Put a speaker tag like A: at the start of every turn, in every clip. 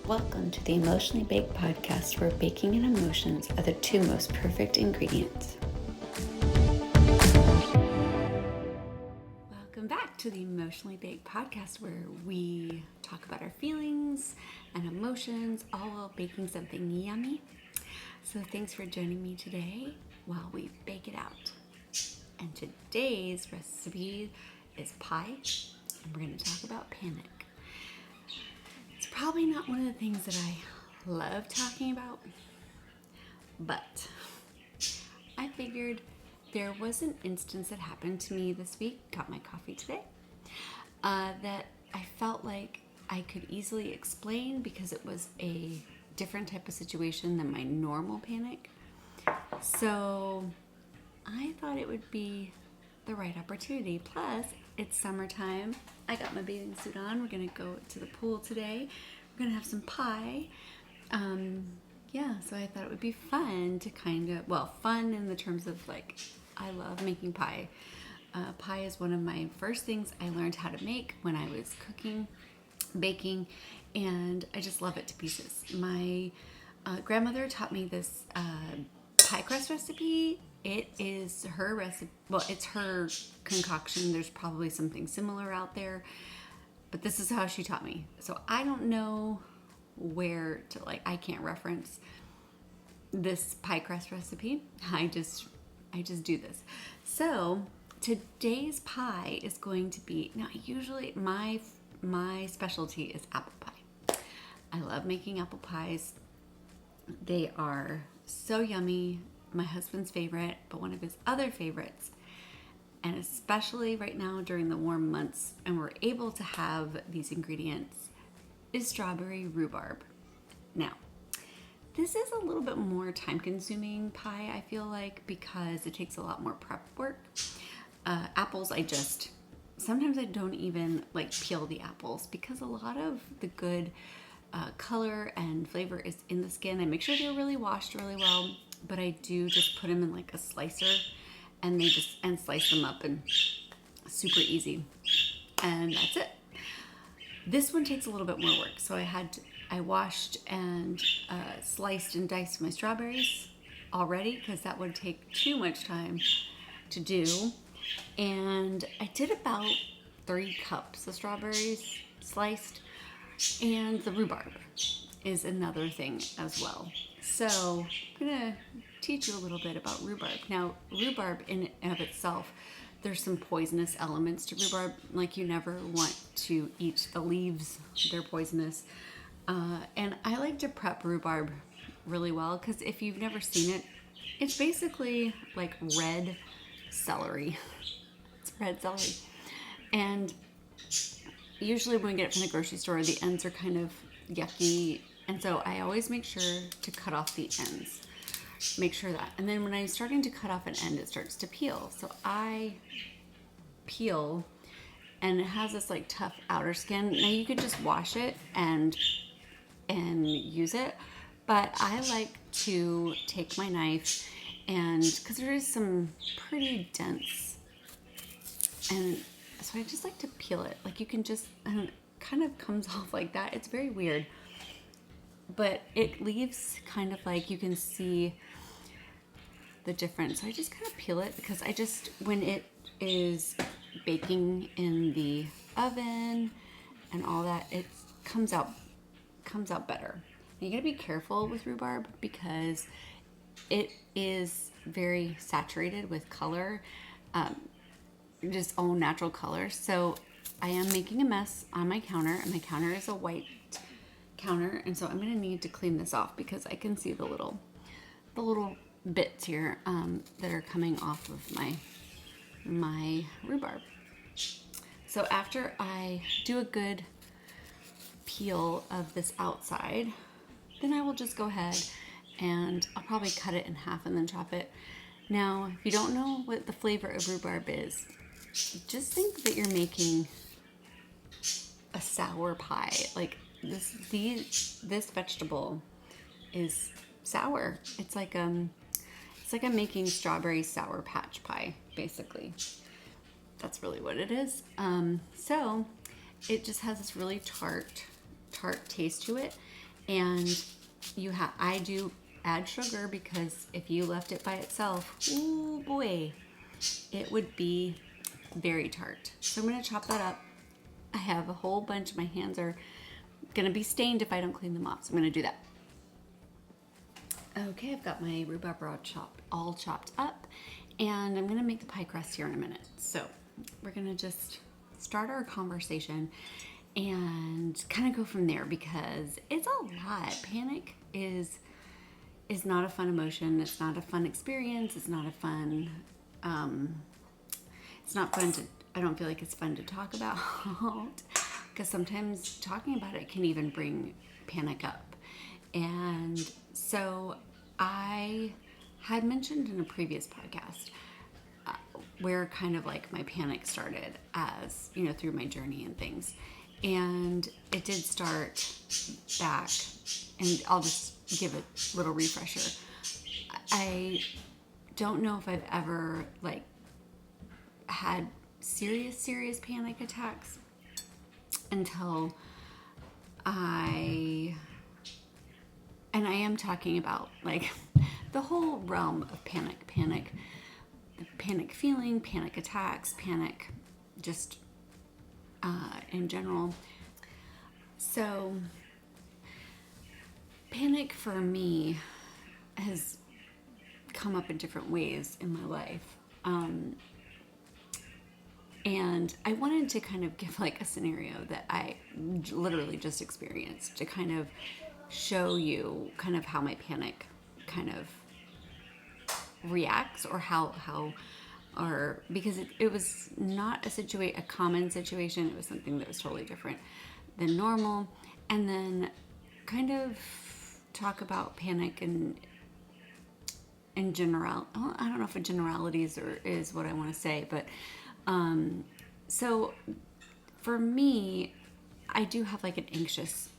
A: Welcome to the Emotionally Baked podcast, where baking and emotions are the two most perfect ingredients. Welcome back to the Emotionally Baked podcast, where we talk about our feelings and emotions, all while baking something yummy. So thanks for joining me today while we bake it out. And today's recipe is pie, and we're going to talk about panic. It's probably not one of the things that I love talking about, but I figured there was an instance that happened to me this week, got my coffee today, that I felt like I could easily explain because it was a different type of situation than my normal panic. So I thought it would be the right opportunity. Plus, it's summertime. I got my bathing suit on. We're going to go to the pool today. We're going to have some pie. So I thought it would be fun to fun in the terms of I love making pie. Pie is one of my first things I learned how to make when I was baking, and I just love it to pieces. My grandmother taught me this pie crust recipe. It is her recipe. Well, it's her concoction. There's probably something similar out there, but this is how she taught me. So I don't know where to, I can't reference this pie crust recipe. I just do this. So today's pie is going to be, now usually my specialty is apple pie. I love making apple pies. They are so yummy. My husband's favorite, but one of his other favorites, and especially right now during the warm months and we're able to have these ingredients, is strawberry rhubarb. Now, this is a little bit more time-consuming pie, I feel like, because it takes a lot more prep work. Apples, sometimes I don't even peel the apples because a lot of the good color and flavor is in the skin. I make sure they're really washed really well, but I do just put them in a slicer and slice them up, and super easy. And that's it. This one takes a little bit more work. So I washed and sliced and diced my strawberries already because that would take too much time to do. And I did about 3 cups of strawberries sliced, and the rhubarb is another thing as well. So I'm going to teach you a little bit about rhubarb. Now, rhubarb in and of itself, there's some poisonous elements to rhubarb. You never want to eat the leaves. They're poisonous. And I like to prep rhubarb really well because if you've never seen it, it's basically like red celery. It's red celery. And usually when we get it from the grocery store, the ends are kind of yucky. And so I always make sure to cut off the ends. Make sure that. And then when I'm starting to cut off an end, it starts to peel. So I peel, and it has this tough outer skin. Now you could just wash it and use it. But I like to take my knife, and because there is some pretty dense, and so I just like to peel it. You can just, and it kind of comes off like that. It's very weird. But it leaves kind of you can see the difference. So I just kind of peel it because when it is baking in the oven and all that, it comes out better. And you gotta be careful with rhubarb because it is very saturated with color, just all natural color. So I am making a mess on my counter, and my counter is a white counter, and so I'm going to need to clean this off because I can see the little bits here that are coming off of my rhubarb. So after I do a good peel of this outside, then I will just go ahead and I'll probably cut it in half and then chop it. Now, if you don't know what the flavor of rhubarb is, just think that you're making a sour pie. This vegetable is sour. It's like I'm making strawberry sour patch pie, basically. That's really what it is. So it just has this really tart taste to it, And I do add sugar because if you left it by itself, oh boy, it would be very tart. So I'm going to chop that up. I have a whole bunch. My hands are going to be stained if I don't clean them off. So I'm going to do that. Okay, I've got my rhubarb all chopped up, and I'm going to make the pie crust here in a minute. So we're going to just start our conversation and kind of go from there because it's a lot. Panic is not a fun emotion. It's not a fun experience. It's not a fun, it's not fun to, I don't feel like it's fun to talk about because sometimes talking about it can even bring panic up. And so I had mentioned in a previous podcast where kind of like my panic started as, through my journey and things. And it did start back, and I'll just give a little refresher. I don't know if I've ever had serious panic attacks until I am talking about the whole realm of panic, the panic feeling, panic attacks, panic just in general. So panic for me has come up in different ways in my life. And I wanted to kind of give a scenario that I literally just experienced to kind of show you kind of how my panic kind of reacts, or because it was not a common situation. It was something that was totally different than normal. And then kind of talk about panic and in general. I don't know if a generalities is what I want to say, but so for me, I do have an anxious,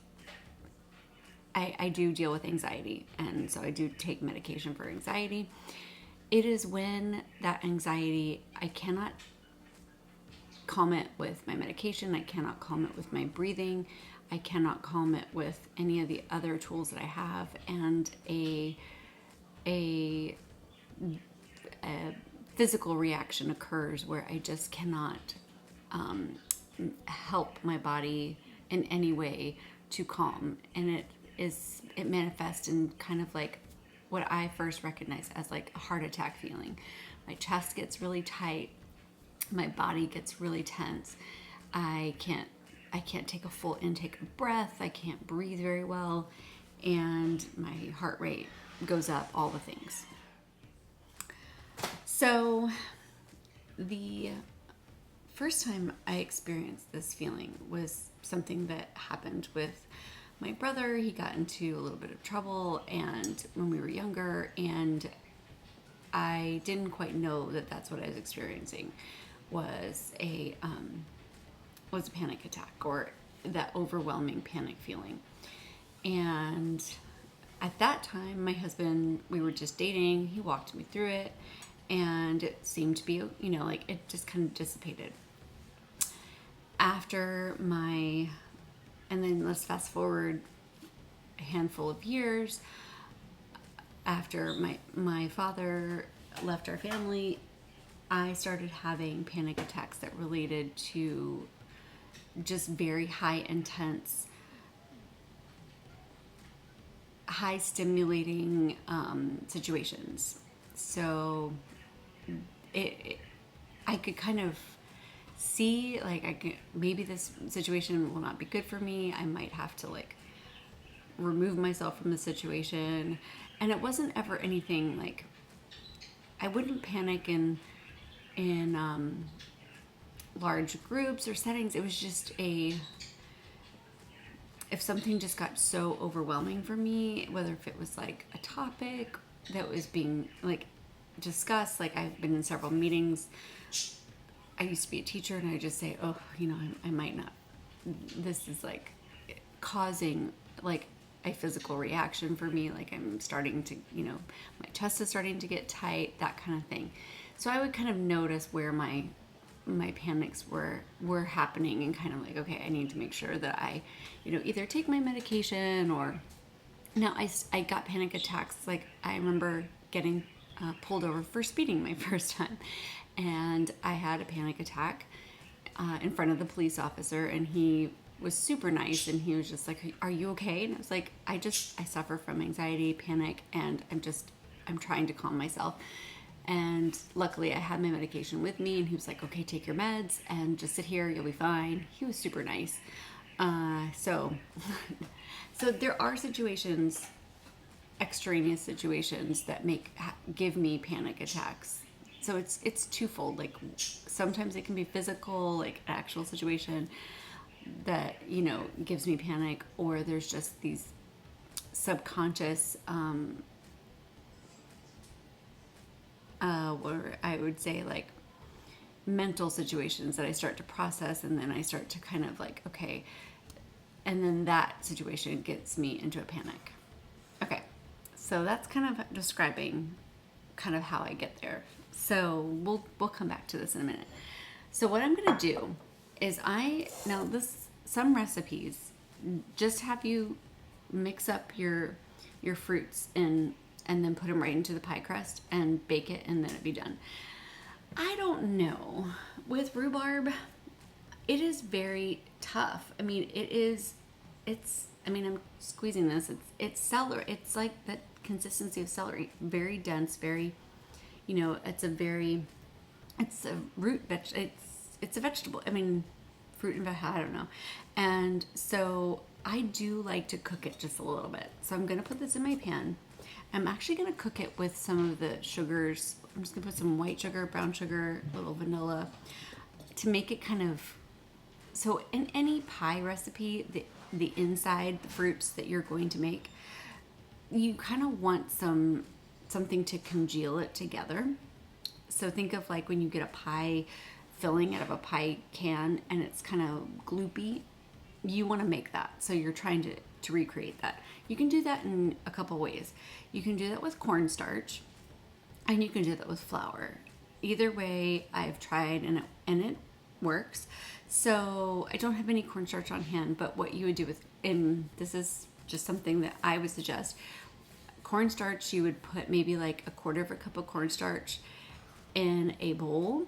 A: I do deal with anxiety, and so I do take medication for anxiety. It is when that anxiety, I cannot calm it with my medication. I cannot calm it with my breathing. I cannot calm it with any of the other tools that I have. And a physical reaction occurs where I just cannot help my body in any way to calm. And it manifests in kind of what I first recognize as a heart attack feeling. My chest gets really tight. My body gets really tense. I can't take a full intake of breath. I can't breathe very well. And my heart rate goes up, all the things. So the first time I experienced this feeling was something that happened with my brother. He got into a little bit of trouble, and when we were younger, and I didn't quite know that that's what I was experiencing was a panic attack, or that overwhelming panic feeling. And at that time, my husband, we were just dating. He walked me through it, and it seemed to be, it just kind of dissipated. And then let's fast forward a handful of years after my father left our family. I started having panic attacks that related to just very high intense, high stimulating situations. So I could kind of see maybe this situation will not be good for me. I might have to remove myself from the situation. And it wasn't ever anything I wouldn't panic in large groups or settings. It was just if something just got so overwhelming for me, whether if it was a topic that was being discussed. I've been in several meetings. I used to be a teacher, and I just say, I might not, this is causing a physical reaction for me. I'm starting to, my chest is starting to get tight, that kind of thing. So I would kind of notice where my panics were happening, and kind of okay, I need to make sure that I, either take my medication or Now, I got panic attacks. Like, I remember getting pulled over for speeding my first time. And I had a panic attack in front of the police officer. And he was super nice. And he was just like, "Are you okay?" And I was like, I suffer from anxiety, panic. And I'm trying to calm myself. And luckily, I had my medication with me. And he was like, "Okay, take your meds and just sit here. You'll be fine." He was super nice. So there are situations, extraneous situations that give me panic attacks. So it's twofold. Like sometimes it can be physical, like an actual situation that, gives me panic, or there's just these subconscious, or I would say like mental situations that I start to process, and then I start to kind of like, okay, and then that situation gets me into a panic. Okay, so that's kind of describing kind of how I get there. So we'll come back to this in a minute. So what I'm gonna do is some recipes just have you mix up your fruits and then put them right into the pie crust and bake it, and then it'd be done. I don't know. With rhubarb, it is very tough. I mean, I'm squeezing this. It's celery. It's like the consistency of celery. Very dense, very, it's a root it's a vegetable. I mean, fruit and vegetable, I don't know. And so I do like to cook it just a little bit. So I'm going to put this in my pan. I'm actually going to cook it with some of the sugars. I'm just going to put some white sugar, brown sugar, a little vanilla to make it kind of, so in any pie recipe, the inside, the fruits that you're going to make, you kind of want something to congeal it together. So think of like when you get a pie filling out of a pie can and it's kind of gloopy, you want to make that. So you're trying to recreate that. You can do that in a couple ways. You can do that with cornstarch, and you can do that with flour. Either way, I've tried and it works. So I don't have any cornstarch on hand, but what you would do and this is just something that I would suggest. Cornstarch, you would put maybe like a quarter of a cup of cornstarch in a bowl,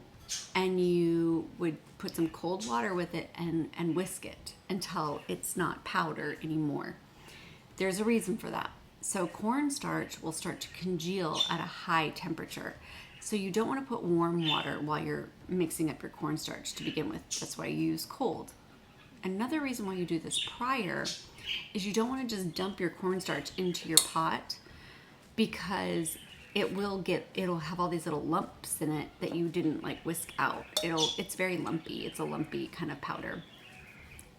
A: and you would put some cold water with it and whisk it until it's not powder anymore. There's a reason for that. So cornstarch will start to congeal at a high temperature. So you don't want to put warm water while you're mixing up your cornstarch to begin with. That's why you use cold. Another reason why you do this prior is you don't want to just dump your cornstarch into your pot, because it'll have all these little lumps in it that you didn't like whisk out. It's very lumpy. It's a lumpy kind of powder.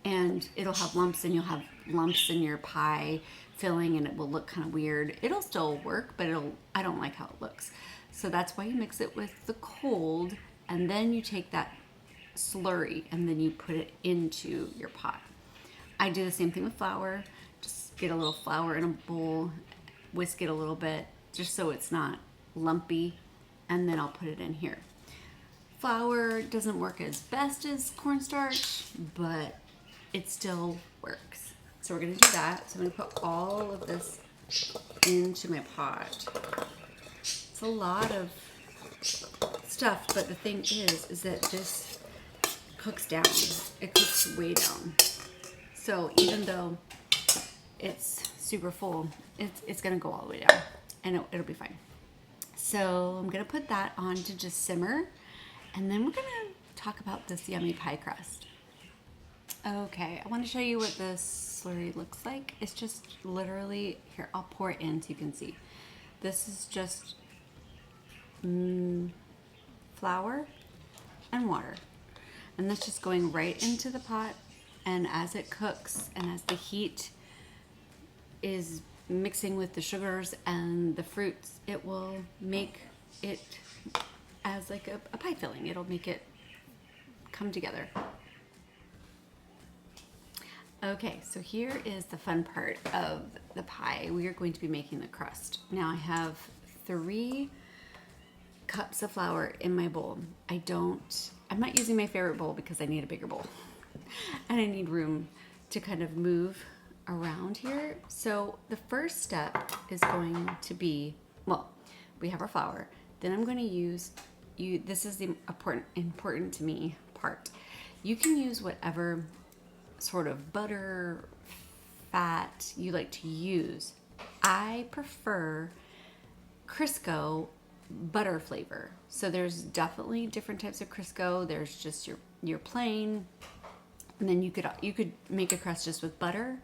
A: And it'll have lumps, and you'll have lumps in your pie filling, and it will look kind of weird. It'll still work, but I don't like how it looks. So that's why you mix it with the cold, and then you take that slurry and then you put it into your pot. I do the same thing with flour. Just get a little flour in a bowl, whisk it a little bit, just so it's not lumpy, and then I'll put it in here. Flour doesn't work as best as cornstarch, but it still works. So we're gonna do that. So I'm gonna put all of this into my pot. It's a lot of stuff, but the thing is that this cooks down. It cooks way down. So even though it's super full, it's gonna go all the way down, and it'll be fine. So I'm gonna put that on to just simmer, and then we're gonna talk about this yummy pie crust. Okay, I want to show you what this slurry looks like. It's just literally, here, I'll pour it in so you can see. This is just flour and water, and that's just going right into the pot. And as it cooks, and as the heat is mixing with the sugars and the fruits, it will make it as like a pie filling. It'll make it come together. Okay, so here is the fun part of the pie. We are going to be making the crust. Now I have 3 cups of flour in my bowl. I'm not using my favorite bowl because I need a bigger bowl. And I need room to kind of move around here. So the first step is going to be, well, we have our flour. Then I'm going to use, this is the important to me part. You can use whatever sort of butter, fat you like to use. I prefer Crisco butter flavor. So there's definitely different types of Crisco. There's just your plain, and then you could make a crust just with butter,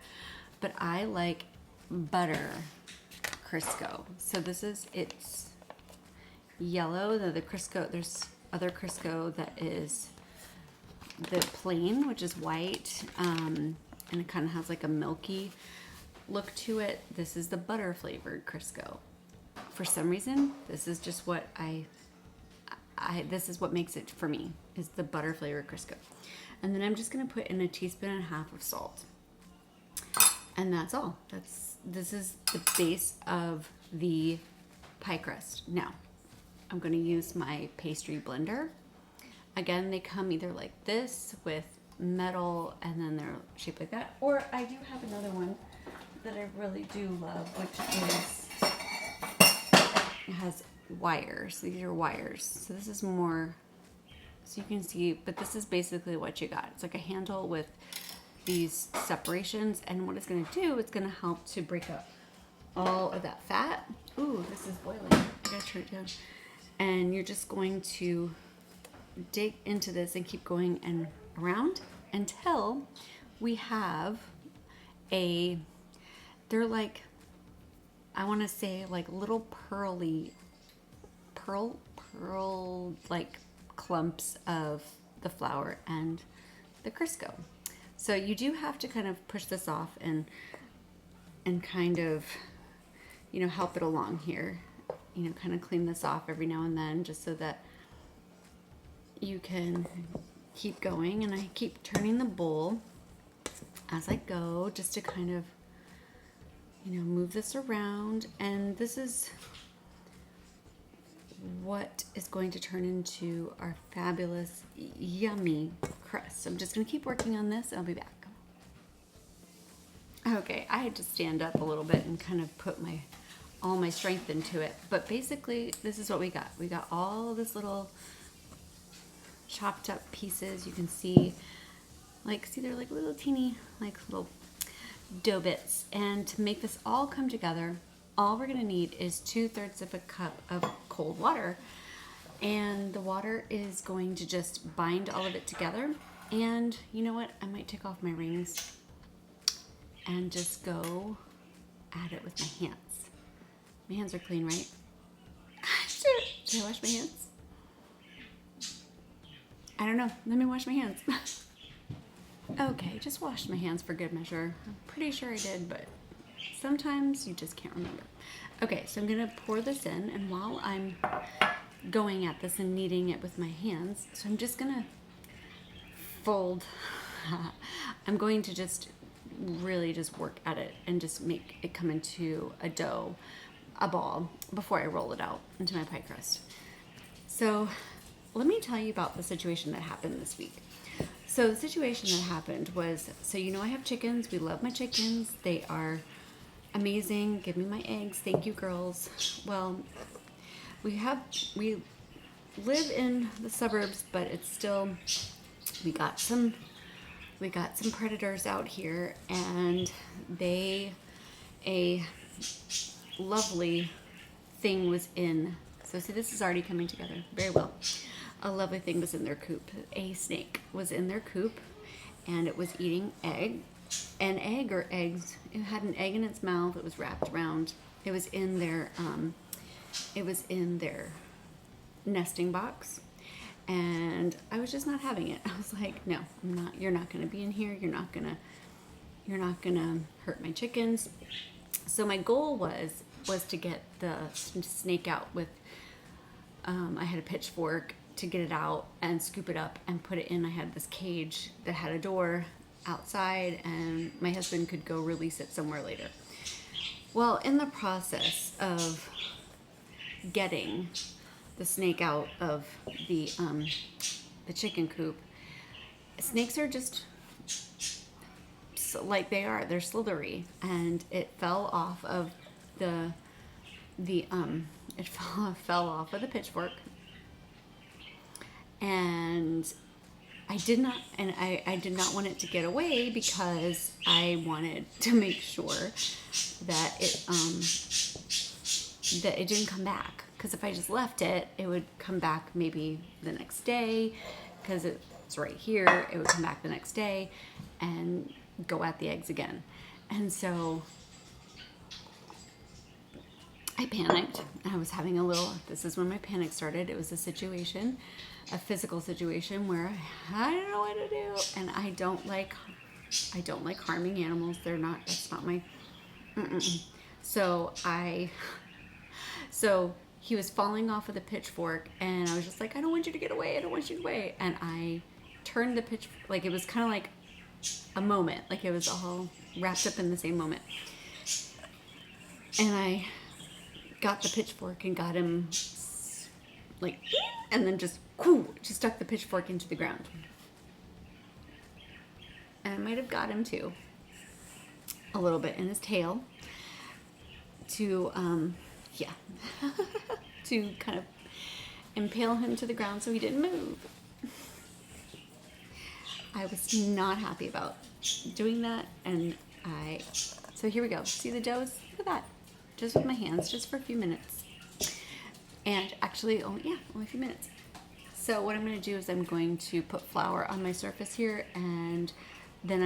A: but I like butter Crisco. So it's yellow. The Crisco, there's other Crisco that is the plain, which is white, and it kind of has like a milky look to it. This is the butter flavored Crisco. For some reason, this is just what this is what makes it for me, is the butter flavored Crisco. And then I'm just gonna put in 1.5 teaspoons of salt. And that's all. This is the base of the pie crust. Now, I'm gonna use my pastry blender. Again, they come either like this with metal and then they're shaped like that, or I do have another one that I really do love, which is, it has wires. These are wires. So this is more, so you can see, but this is basically what you got. It's like a handle with these separations, and what it's gonna do, it's gonna help to break up all of that fat. Ooh, this is boiling. I gotta turn it down. And you're just going to dig into this and keep going and around until we have they're like, I want to say like little pearl like clumps of the flour and the Crisco. So you do have to kind of push this off and kind of, help it along here. Kind of clean this off every now and then, just so that you can keep going. And I keep turning the bowl as I go, just to kind of, move this around. And this is what is going to turn into our fabulous, yummy crust. So I'm just gonna keep working on this and I'll be back. Okay, I had to stand up a little bit and kind of put all my strength into it. But basically, this is what we got. We got all of this little chopped up pieces. You can see, they're like little teeny, little dough bits. And to make this all come together, all we're gonna need is 2/3 of a cup of cold water. And the water is going to just bind all of it together. And you know what? I might take off my rings and just go at it with my hands. My hands are clean, right? Should I wash my hands? I don't know. Let me wash my hands. Okay, just washed my hands for good measure. I'm pretty sure I did, but sometimes you just can't remember. Okay, so I'm gonna pour this in, and while I'm going at this and kneading it with my hands, so I'm just gonna fold. I'm going to just really just work at it and just make it come into a ball, before I roll it out into my pie crust. So let me tell you about the situation that happened this week. So the situation that happened was, I have chickens. We love my chickens. They are amazing. Give me my eggs. Thank you, girls. Well, we live in the suburbs, but it's still, we got some predators out here, and a lovely thing was in. So see, this is already coming together very well. A lovely thing was in their coop. A snake was in their coop, and it was eating an egg or eggs. It had an egg in its mouth. It was wrapped around. It was in their nesting box, and I was just not having it. I was like, no, I'm not. You're not going to be in here. You're not gonna hurt my chickens. So my goal was to get the snake out with. I had a pitchfork to get it out and scoop it up and put it in. I had this cage that had a door outside, and my husband could go release it somewhere later. Well, in the process of getting the snake out of the chicken coop, snakes are just like they're slithery, and it fell off of it fell off of the pitchfork, and I did not want it to get away because I wanted to make sure that it didn't come back. Because if I just left it, it would come back maybe the next day, because it's right here. It would come back the next day and go at the eggs again. And so I panicked. I was having this is when my panic started. It was a physical situation where I don't know what to do. And I don't like harming animals. That's not my, So he was falling off of the pitchfork, and I was just like, I don't want you to get away. I don't want you to get away. And I turned the pitchfork, like it was kind of like a moment, like it was all wrapped up in the same moment. And I got the pitchfork and got him like, and then just stuck the pitchfork into the ground. And I might have got him too, a little bit in his tail to, to kind of impale him to the ground so he didn't move. I was not happy about doing that, and so here we go. See the doughs? Look at that. Just with my hands, just for a few minutes. And actually, only a few minutes. So what I'm going to do is I'm going to put flour on my surface here, and then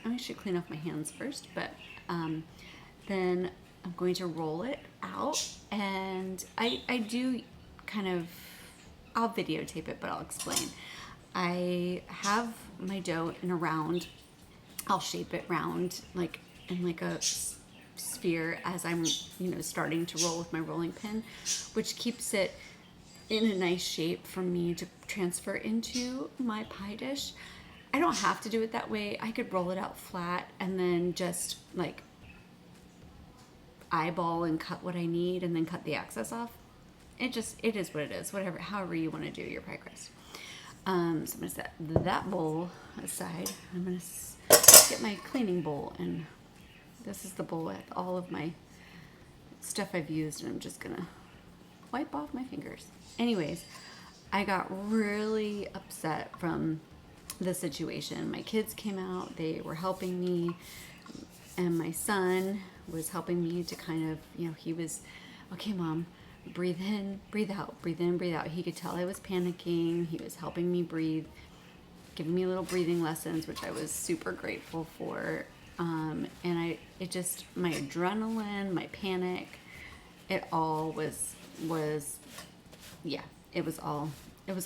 A: I should clean off my hands first, but then I'm going to roll it out, and I do I'll videotape it, but I'll explain. I have my dough in a round. I'll shape it round, like in like a sphere as I'm, starting to roll with my rolling pin, which keeps it in a nice shape for me to transfer into my pie dish. I don't have to do it that way. I could roll it out flat and then just like eyeball and cut what I need and then cut the excess off. It is what it is, however you want to do your pie crust. So I'm going to set that bowl aside. I'm going to get my cleaning bowl, and this is the bowl with all of my stuff I've used, and I'm just going to wipe off my fingers. Anyways, I got really upset from the situation. My kids came out, they were helping me, and my son was helping me to kind of, he was, okay, Mom, breathe in, breathe out, breathe in, breathe out. He could tell I was panicking. He was helping me breathe, giving me little breathing lessons, which I was super grateful for. And my adrenaline, my panic, it all was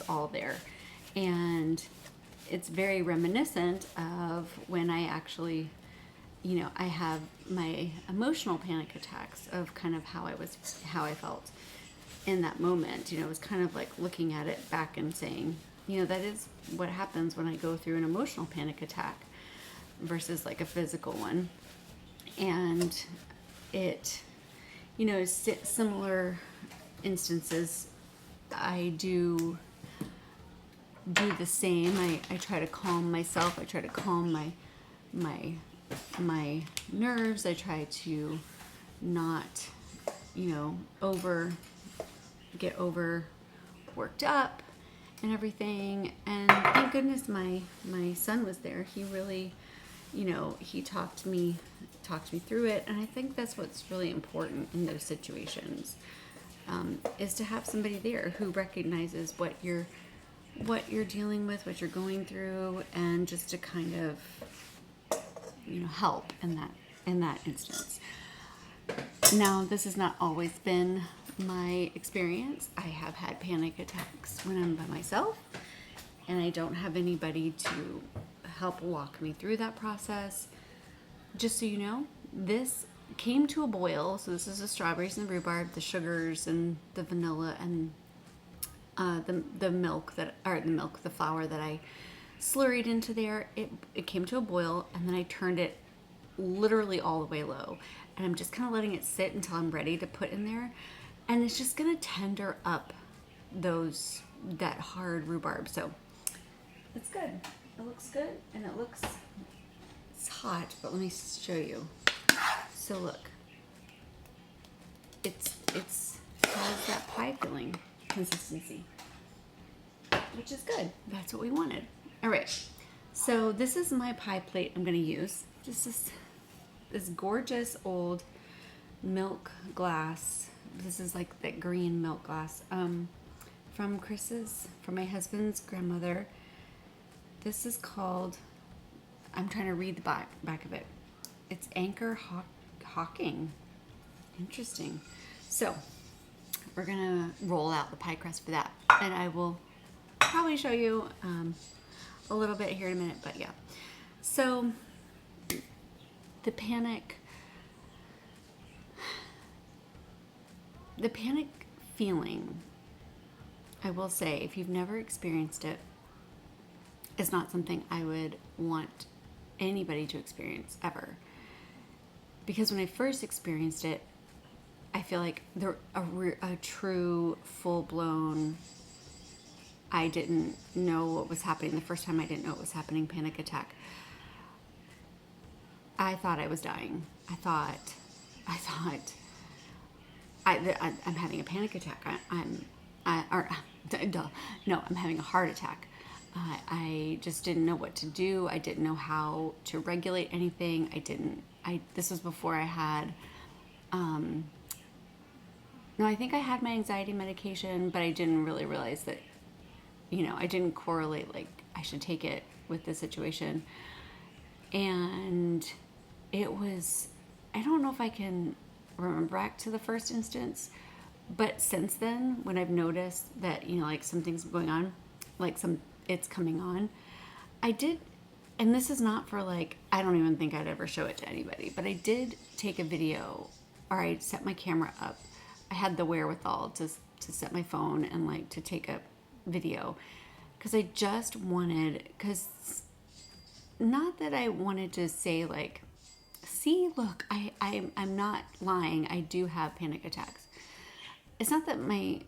A: all there. And it's very reminiscent of when I actually, I have my emotional panic attacks of kind of how I felt in that moment. It was kind of like looking at it back and saying, that is what happens when I go through an emotional panic attack versus like a physical one. And it, similar instances, I do the same. I try to calm myself. I try to calm my nerves. I try to not, get over worked up and everything. And thank goodness my son was there. He really, he talked me through it. And I think that's what's really important in those situations, is to have somebody there who recognizes what you're dealing with, what you're going through, and just to kind of, help in that instance. Now, this has not always been my experience. I have had panic attacks when I'm by myself, and I don't have anybody to help walk me through that process. Just so you know, this came to a boil. So this is the strawberries and the rhubarb, the sugars and the vanilla, and the flour that I slurried into there. It came to a boil, and then I turned it literally all the way low, and I'm just kind of letting it sit until I'm ready to put in there, and it's just gonna tender up that hard rhubarb. So it's good. It looks good, and it looks It's hot, but let me show you. So look, it has that pie filling consistency, which is good. That's what we wanted. All right, so this is my pie plate I'm going to use. This gorgeous old milk glass. This is like that green milk glass from Chris's, from my husband's grandmother. This is called, I'm trying to read the back of it. It's Anchor Hawking. Interesting. So we're gonna roll out the pie crust for that, and I will probably show you a little bit here in a minute, but yeah. So the panic feeling, I will say, if you've never experienced it, is not something I would want anybody to experience ever. Because when I first experienced it, I feel like a true, full-blown, I didn't know what was happening. The first time I didn't know what was happening, panic attack. I thought I was dying. I thought I'm having a panic attack. I'm having a heart attack. I just didn't know what to do. I didn't know how to regulate anything. This was before I had, I think I had my anxiety medication, but I didn't really realize that, I didn't correlate, like, I should take it with the situation. And it was, I don't know if I can remember back to the first instance, but since then, when I've noticed that, like something's going on, like it's coming on, I did, and this is not for like, I don't even think I'd ever show it to anybody, but I did take a video, or I set my camera up. I had the wherewithal to set my phone and like to take a video, because I just wanted, not that I wanted to say like, see, look, I'm not lying. I do have panic attacks. It's not that my,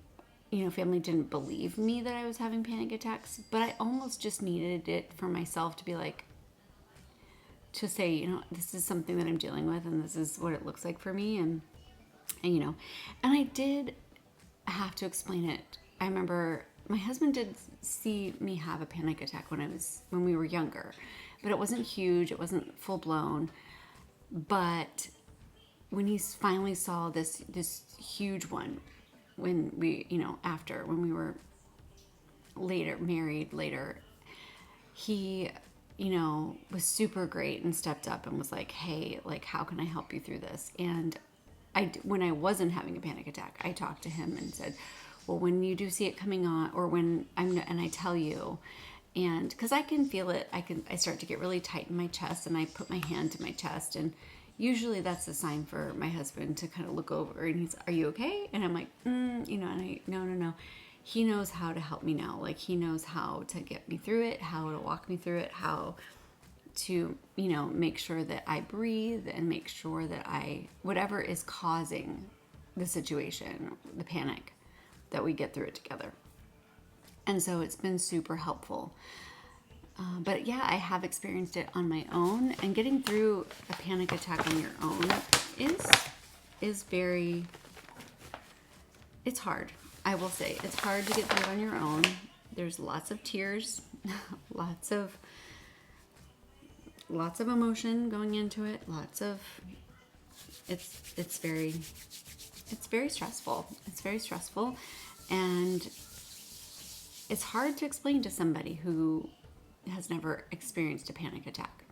A: family didn't believe me that I was having panic attacks, but I almost just needed it for myself to be like, to say, this is something that I'm dealing with, and this is what it looks like for me, and I did have to explain it. I remember my husband did see me have a panic attack when we were younger, but it wasn't huge. It wasn't full blown. But when he finally saw this huge one, when we, when we were married later, he, was super great and stepped up and was like, hey, like, how can I help you through this? And when I wasn't having a panic attack, I talked to him and said, well, when you do see it coming on, or when and I tell you, and because I can feel it, I start to get really tight in my chest, and I put my hand to my chest, and usually that's a sign for my husband to kind of look over, and he's, are you okay? And I'm like, and no. He knows how to help me now. Like, he knows how to get me through it, how to walk me through it, how to, make sure that I breathe, and make sure that whatever is causing the situation, the panic, that we get through it together. And so it's been super helpful. But yeah, I have experienced it on my own, and getting through a panic attack on your own is very, it's hard. I will say it's hard to get through it on your own. There's lots of tears, lots of emotion going into it. It's very stressful. It's very stressful, and it's hard to explain to somebody who has never experienced a panic attack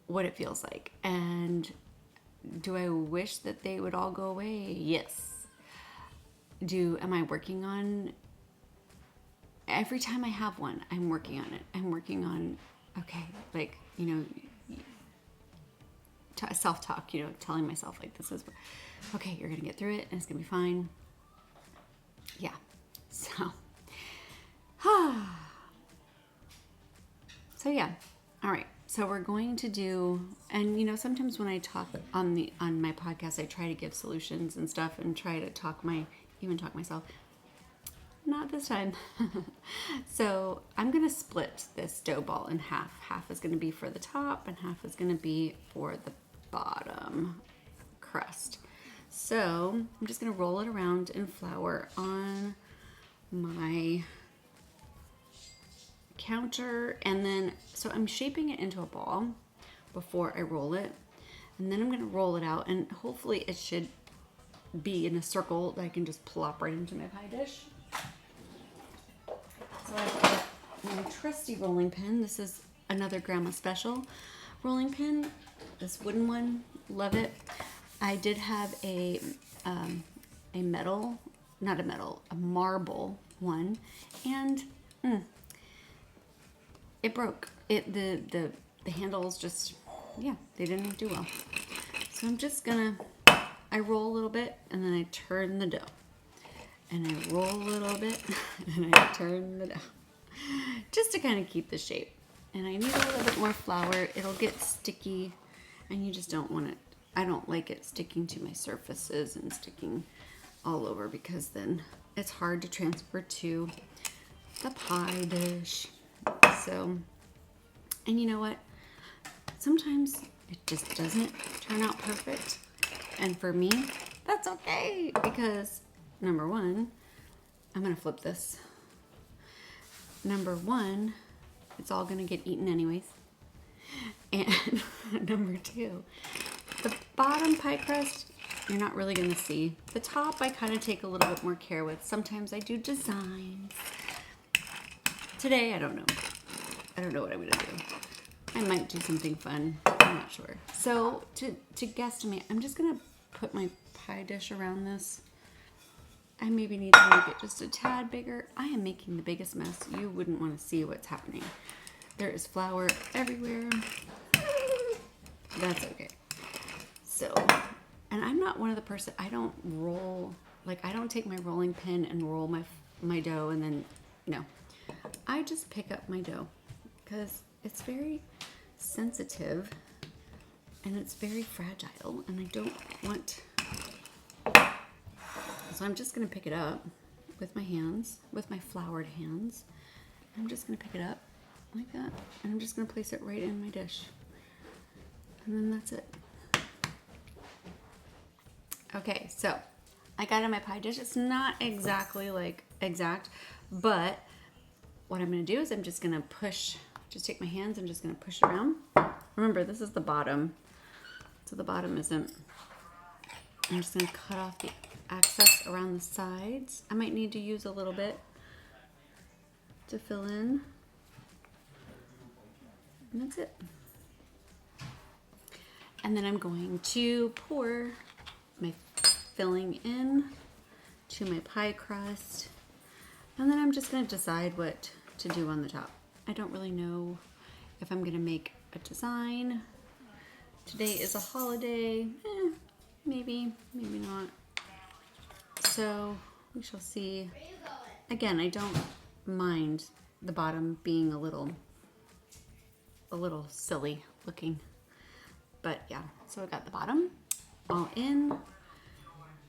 A: what it feels like. And do I wish that they would all go away? Yes. Am I working on, every time I have one, I'm working on it. I'm working on, okay, like, self-talk, telling myself like, this is, okay, you're going to get through it and it's going to be fine. Yeah. So yeah. All right. So we're going to do, and sometimes when I talk on my podcast, I try to give solutions and stuff, and try to talk myself. not this time. So I'm gonna split this dough ball in half. Half is gonna be for the top and half is gonna be for the bottom crust. So I'm just gonna roll it around in flour on my counter, and then so I'm shaping it into a ball before I roll it, and then I'm gonna roll it out, and hopefully it should be in a circle that I can just plop right into my pie dish. So I've got my trusty rolling pin. This is another Grandma Special rolling pin, this wooden one, love it. I did have a metal, not a metal, a marble one, and it broke. The handles just, yeah, they didn't do well. So I'm just gonna, I roll a little bit and then I turn the dough. And I roll a little bit and I turn the dough. Just to kind of keep the shape. And I need a little bit more flour. It'll get sticky and you just don't want it. I don't like it sticking to my surfaces and sticking all over, because then it's hard to transfer to the pie dish. So, and you know what? Sometimes it just doesn't turn out perfect. And for me, that's okay, because number one, I'm gonna flip this. Number one, it's all gonna get eaten anyways. And number two, the bottom pie crust, you're not really gonna see. The top, I kind of take a little bit more care with. Sometimes I do designs. Today, I don't know. I don't know what I'm gonna do. I might do something fun. I'm not sure. So to guesstimate, I'm just gonna put my pie dish around this. I maybe need to make it just a tad bigger. I am making the biggest mess. You wouldn't want to see what's happening. There is flour everywhere. That's okay. So, and I'm not one of the person, I don't roll, like I don't take my rolling pin and roll my dough and then, no. I just pick up my dough because it's very sensitive and it's very fragile, and I don't want, so I'm just gonna pick it up with my hands, with my floured hands. I'm just gonna pick it up like that, and I'm just gonna place it right in my dish. And then that's it. Okay, so I got in my pie dish. It's not exactly like exact, but what I'm gonna do is I'm just gonna push, just take my hands, I'm just gonna push around. Remember, this is the bottom, so the bottom isn't, I'm just gonna cut off the excess around the sides. I might need to use a little bit to fill in. And that's it. And then I'm going to pour my filling in to my pie crust. And then I'm just gonna decide what to do on the top. I don't really know if I'm gonna make a design. Today is a holiday. Maybe, maybe not. So we shall see. Again, I don't mind the bottom being a little silly looking. But yeah, so I got the bottom all in.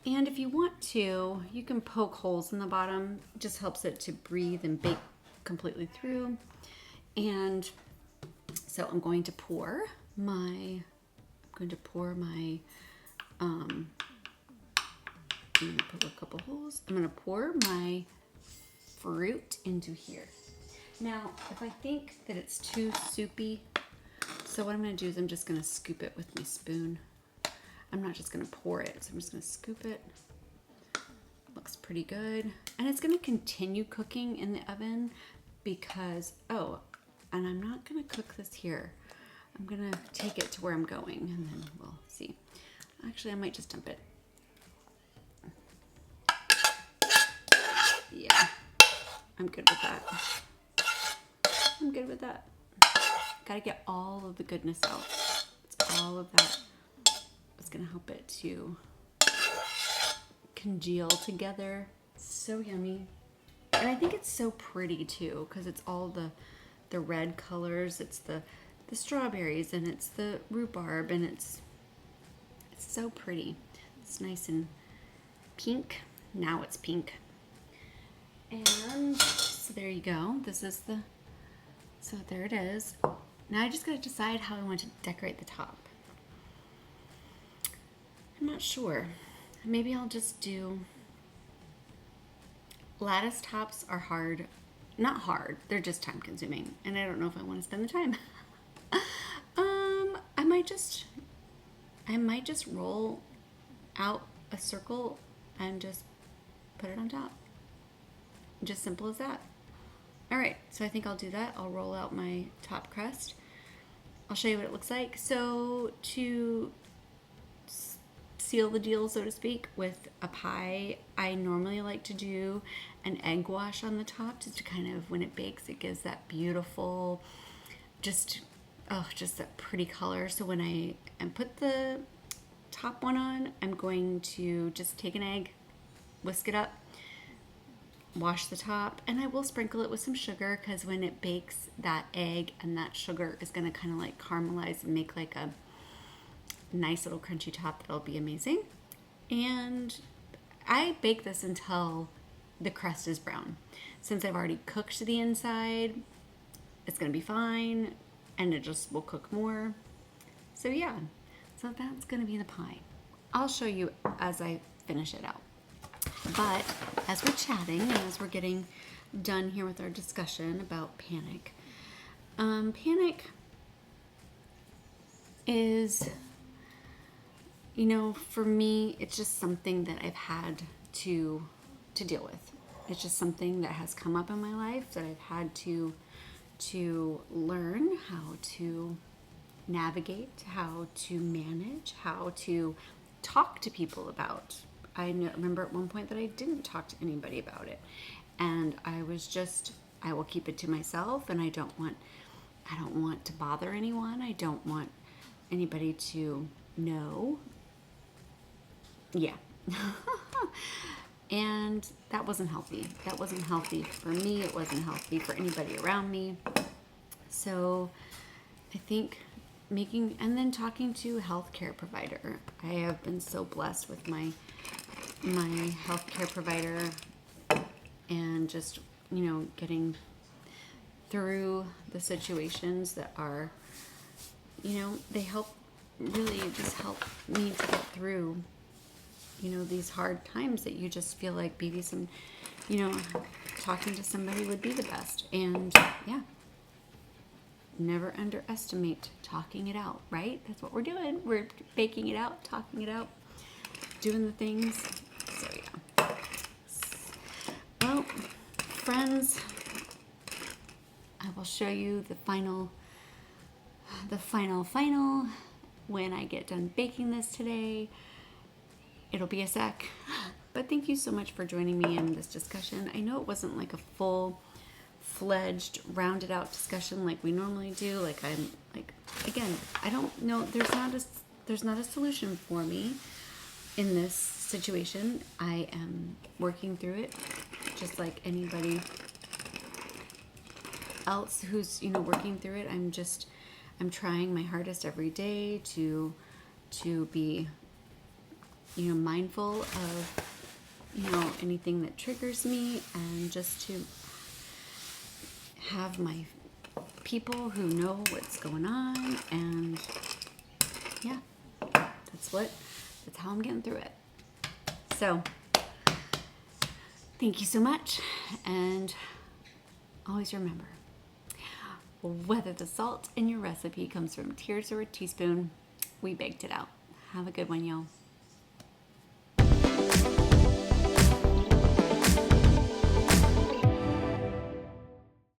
A: And if you want to, you can poke holes in the bottom. It just helps it to breathe and bake completely through. And so I'm going to pour my, I'm gonna put a couple holes. I'm gonna pour my fruit into here. Now, if I think that it's too soupy, so what I'm gonna do is I'm just gonna scoop it with my spoon. I'm not just gonna pour it, so I'm just gonna scoop it. Looks pretty good. And it's gonna continue cooking in the oven because, oh, and I'm not gonna cook this here. I'm gonna take it to where I'm going and then we'll see. Actually, I might just dump it. Yeah, I'm good with that. I'm good with that. Gotta get all of the goodness out. It's all of that. It's gonna help it to congeal together. So yummy. And I think it's so pretty too, because it's all the red colors. It's the strawberries and it's the rhubarb, and it's so pretty. It's nice and pink. Now it's pink. And so there you go. So there it is. Now I just gotta decide how I want to decorate the top. I'm not sure. Maybe I'll just do, lattice tops are hard. Not hard, they're just time consuming. And I don't know if I want to spend the time. I might just roll out a circle and just put it on top. Just simple as that. All right, so I think I'll do that. I'll roll out my top crust. I'll show you what it looks like. So to seal the deal, so to speak, with a pie, I normally like to do an egg wash on the top, just to kind of, when it bakes, it gives that beautiful, just that pretty color. So when I put the top one on, I'm going to just take an egg, whisk it up, wash the top, and I will sprinkle it with some sugar, because when it bakes, that egg and that sugar is going to kind of like caramelize and make like a nice little crunchy top that'll be amazing. And I bake this until the crust is brown. Since I've already cooked the inside, it's going to be fine, and it just will cook more. So yeah, so that's going to be the pie. I'll show you as I finish it out. But as we're chatting and as we're getting done here with our discussion about panic, panic is, you know, for me, it's just something that I've had to deal with. It's just something that has come up in my life that I've had to learn how to navigate, how to manage, how to talk to people about. I remember at one point that I didn't talk to anybody about it, and I will keep it to myself, and I don't want to bother anyone. I don't want anybody to know. Yeah. And that wasn't healthy. That wasn't healthy for me. It wasn't healthy for anybody around me. So I think and then talking to a healthcare provider. I have been so blessed with my healthcare provider, and just, you know, getting through the situations that are, you know, they really just help me to get through, you know, these hard times that you just feel like maybe some, you know, talking to somebody would be the best. And yeah, never underestimate talking it out, right? That's what we're doing. We're baking it out, talking it out, doing the things. So yeah. Well, friends, I will show you the final when I get done baking this today. It'll be a sec. But thank you so much for joining me in this discussion. I know it wasn't like a full-fledged, rounded out discussion like we normally do. Like, I'm like, again, I don't know, there's not a solution for me in this situation. I am working through it just like anybody else who's, you know, working through it. I'm trying my hardest every day to be, you know, mindful of, you know, anything that triggers me, and just to have my people who know what's going on. And yeah, that's how I'm getting through it. So thank you so much, and always remember, whether the salt in your recipe comes from tears or a teaspoon, we baked it out. Have a good one, y'all.